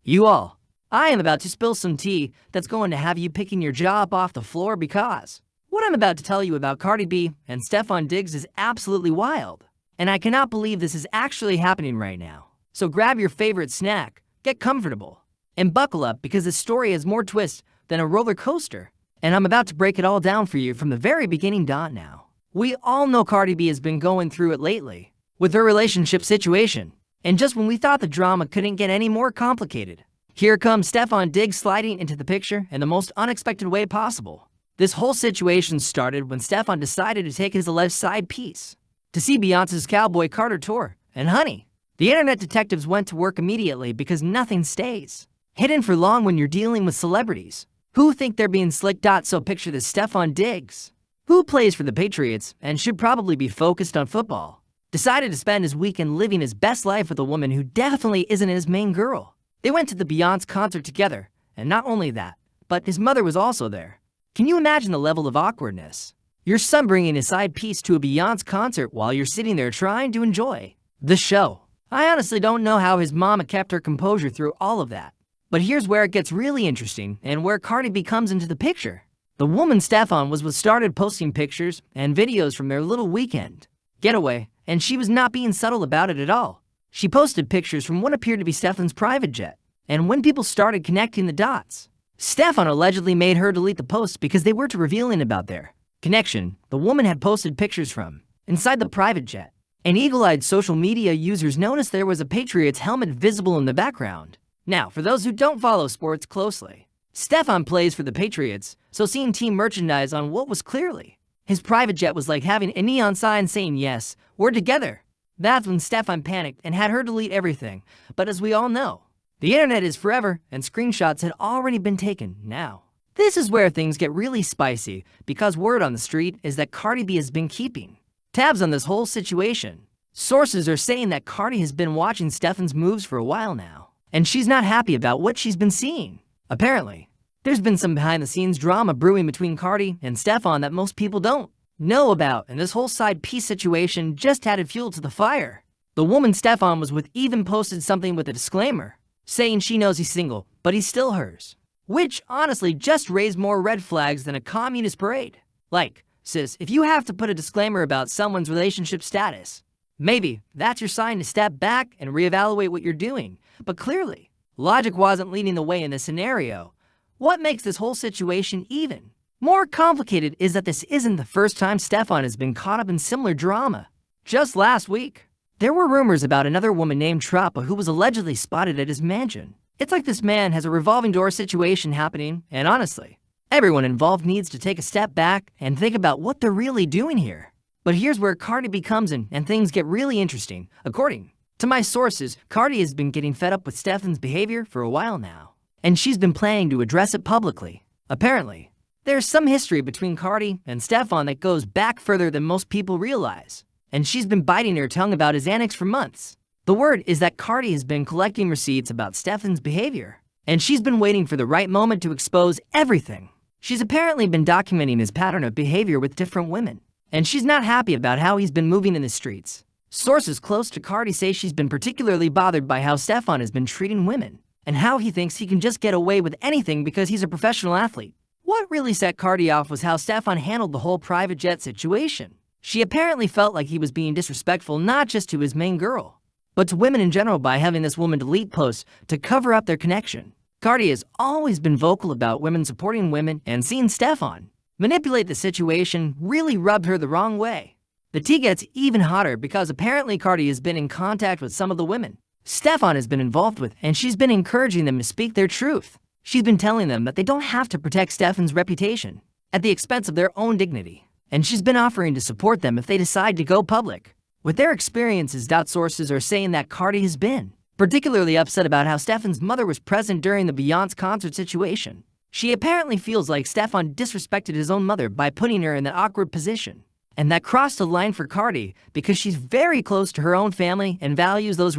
You all, I am about to spill some tea that's going to have you picking your jaw up off the floor because what I'm about to tell you about Cardi B and Stefon Diggs is absolutely wild. And I cannot believe this is actually happening right now. So grab your favorite snack, get comfortable, and buckle up because this story has more twists than a roller coaster. And I'm about to break it all down for you from the very beginning now. We all know Cardi B has been going through it lately with her relationship situation. And just when we thought the drama couldn't get any more complicated, here comes Stefon Diggs sliding into the picture in the most unexpected way possible. This whole situation started when Stefon decided to take his alleged side piece to see Beyonce's Cowboy Carter tour. And honey, the internet detectives went to work immediately because nothing stays hidden for long when you're dealing with celebrities who think they're being slick. So picture this Stefon Diggs, who plays for the Patriots and should probably be focused on football, decided to spend his weekend living his best life with a woman who definitely isn't his main girl. They went to the Beyonce concert together, and not only that, but his mother was also there. Can you imagine the level of awkwardness? Your son bringing a side piece to a Beyonce concert while you're sitting there trying to enjoy the show. I honestly don't know how his mama kept her composure through all of that. But here's where it gets really interesting and where Cardi B comes into the picture. The woman Stefon was started posting pictures and videos from their little weekend getaway, and she was not being subtle about it at all. She posted pictures from what appeared to be Stefon's private jet, and when people started connecting the dots, Stefon allegedly made her delete the posts because they were too revealing about their connection. The woman had posted pictures from inside the private jet, and eagle-eyed social media users noticed there was a Patriots helmet visible in the background. Now, for those who don't follow sports closely, Stefon plays for the Patriots, so seeing team merchandise on what was clearly his private jet was like having a neon sign saying, "Yes, we're together." That's when Stefon panicked and had her delete everything. But as we all know, the internet is forever, and screenshots had already been taken. Now, this is where things get really spicy because word on the street is that Cardi B has been keeping tabs on this whole situation. Sources are saying that Cardi has been watching Stefon's moves for a while now, and she's not happy about what she's been seeing. Apparently, there's been some behind-the-scenes drama brewing between Cardi and Stefon that most people don't know about, and this whole side piece situation just added fuel to the fire. The woman Stefon was with even posted something with a disclaimer, saying she knows he's single, but he's still hers. Which, honestly, just raised more red flags than a communist parade. Like, sis, if you have to put a disclaimer about someone's relationship status, maybe that's your sign to step back and reevaluate what you're doing. But clearly, logic wasn't leading the way in this scenario. What makes this whole situation even more complicated is that this isn't the first time Stefon has been caught up in similar drama. Just last week, there were rumors about another woman named Trappa who was allegedly spotted at his mansion. It's like this man has a revolving door situation happening, and honestly, everyone involved needs to take a step back and think about what they're really doing here. But here's where Cardi B comes in and things get really interesting. According to my sources, Cardi has been getting fed up with Stefon's behavior for a while now, and she's been planning to address it publicly. Apparently, there's some history between Cardi and Stefon that goes back further than most people realize, and she's been biting her tongue about his antics for months. The word is that Cardi has been collecting receipts about Stefon's behavior, and she's been waiting for the right moment to expose everything. She's apparently been documenting his pattern of behavior with different women, and she's not happy about how he's been moving in the streets. Sources close to Cardi say she's been particularly bothered by how Stefon has been treating women, and how he thinks he can just get away with anything because he's a professional athlete. What really set Cardi off was how Stefon handled the whole private jet situation. She apparently felt like he was being disrespectful not just to his main girl, but to women in general by having this woman delete posts to cover up their connection. Cardi has always been vocal about women supporting women, and seeing Stefon manipulate the situation really rubbed her the wrong way. The tea gets even hotter because apparently Cardi has been in contact with some of the women Stefon has been involved with, and she's been encouraging them to speak their truth. She's been telling them that they don't have to protect Stefon's reputation at the expense of their own dignity, and she's been offering to support them if they decide to go public with their experiences. Sources are saying that Cardi has been particularly upset about how Stefon's mother was present during the Beyonce concert situation. She apparently feels like Stefon disrespected his own mother by putting her in that awkward position, and that crossed a line for Cardi because she's very close to her own family and values those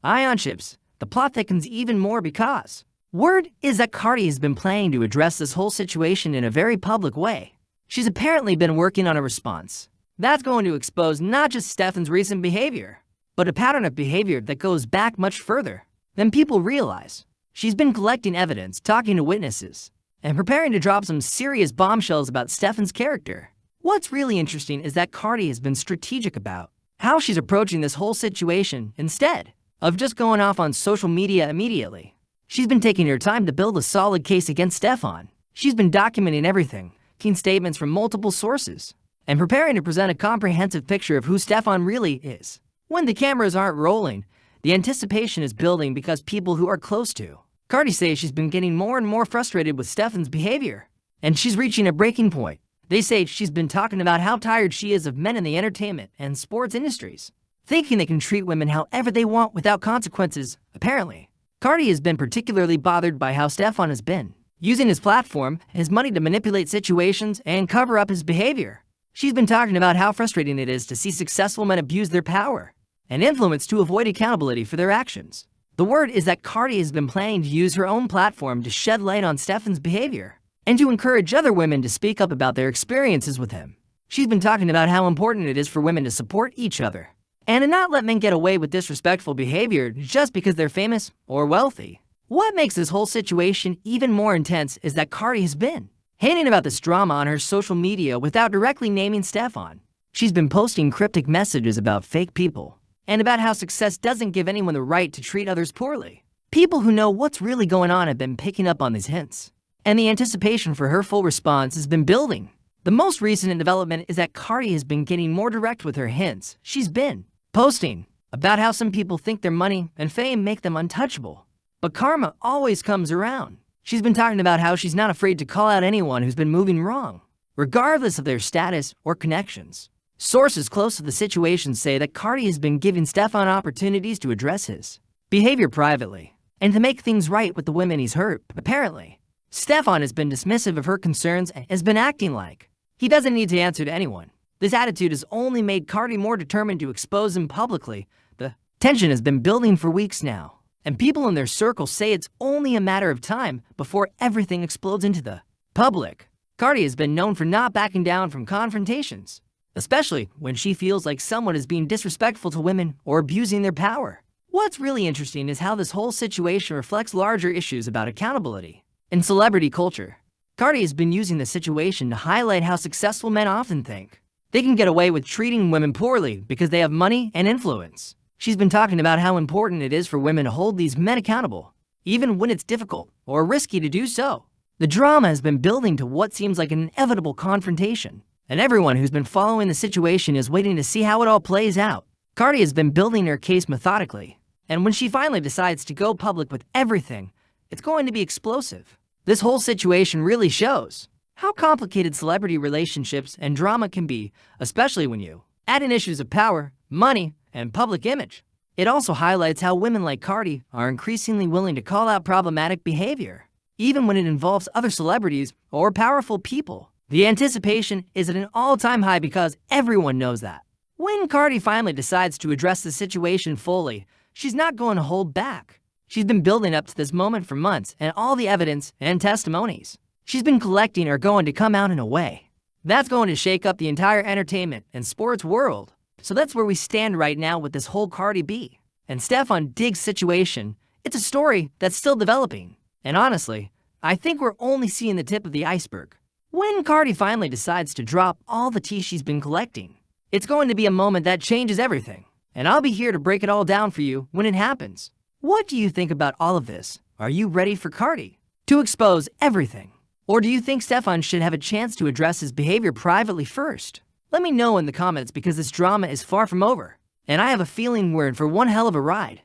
ion chips. The plot thickens even more because word is that Cardi has been planning to address this whole situation in a very public way. She's apparently been working on a response that's going to expose not just Stefon's recent behavior, but a pattern of behavior that goes back much further than people realize. She's been collecting evidence, talking to witnesses, and preparing to drop some serious bombshells about Stefon's character. What's really interesting is that Cardi has been strategic about how she's approaching this whole situation instead of just going off on social media immediately. She's been taking her time to build a solid case against Stefon. She's been documenting everything, taking statements from multiple sources, and preparing to present a comprehensive picture of who Stefon really is. When the cameras aren't rolling, the anticipation is building because people who are close to Cardi say she's been getting more and more frustrated with Stefon's behavior, and she's reaching a breaking point. They say she's been talking about how tired she is of men in the entertainment and sports industries, thinking they can treat women however they want without consequences, apparently. Cardi has been particularly bothered by how Stefon has been using his platform, his money to manipulate situations and cover up his behavior. She's been talking about how frustrating it is to see successful men abuse their power and influence to avoid accountability for their actions. The word is that Cardi has been planning to use her own platform to shed light on Stefon's behavior and to encourage other women to speak up about their experiences with him. She's been talking about how important it is for women to support each other and to not let men get away with disrespectful behavior just because they're famous or wealthy. What makes this whole situation even more intense is that Cardi has been hinting about this drama on her social media without directly naming Stefon. She's been posting cryptic messages about fake people and about how success doesn't give anyone the right to treat others poorly. People who know what's really going on have been picking up on these hints, and the anticipation for her full response has been building. The most recent development is that Cardi has been getting more direct with her hints. She's been posting about how some people think their money and fame make them untouchable, but karma always comes around. She's been talking about how she's not afraid to call out anyone who's been moving wrong, regardless of their status or connections. Sources close to the situation say that Cardi has been giving Stefon opportunities to address his behavior privately and to make things right with the women he's hurt. Apparently, Stefon has been dismissive of her concerns and has been acting like he doesn't need to answer to anyone. This attitude has only made Cardi more determined to expose him publicly. The tension has been building for weeks now, and people in their circle say it's only a matter of time before everything explodes into the public. Cardi has been known for not backing down from confrontations, especially when she feels like someone is being disrespectful to women or abusing their power. What's really interesting is how this whole situation reflects larger issues about accountability. In celebrity culture, Cardi has been using the situation to highlight how successful men often think they can get away with treating women poorly because they have money and influence. She's been talking about how important it is for women to hold these men accountable, even when it's difficult or risky to do so. The drama has been building to what seems like an inevitable confrontation, and everyone who's been following the situation is waiting to see how it all plays out. Cardi has been building her case methodically, and when she finally decides to go public with everything, it's going to be explosive. This whole situation really shows how complicated celebrity relationships and drama can be, especially when you add in issues of power, money, and public image. It also highlights how women like Cardi are increasingly willing to call out problematic behavior, even when it involves other celebrities or powerful people. The anticipation is at an all-time high because everyone knows that when Cardi finally decides to address the situation fully, she's not going to hold back. She's been building up to this moment for months, and all the evidence and testimonies she's been collecting are going to come out in a way that's going to shake up the entire entertainment and sports world. So that's where we stand right now with this whole Cardi B and Stefon Diggs situation. It's a story that's still developing, and honestly, I think we're only seeing the tip of the iceberg. When Cardi finally decides to drop all the tea she's been collecting, it's going to be a moment that changes everything, and I'll be here to break it all down for you when it happens. What do you think about all of this? Are you ready for Cardi to expose everything? Or do you think Stefon should have a chance to address his behavior privately first? Let me know in the comments because this drama is far from over, and I have a feeling we're in for one hell of a ride.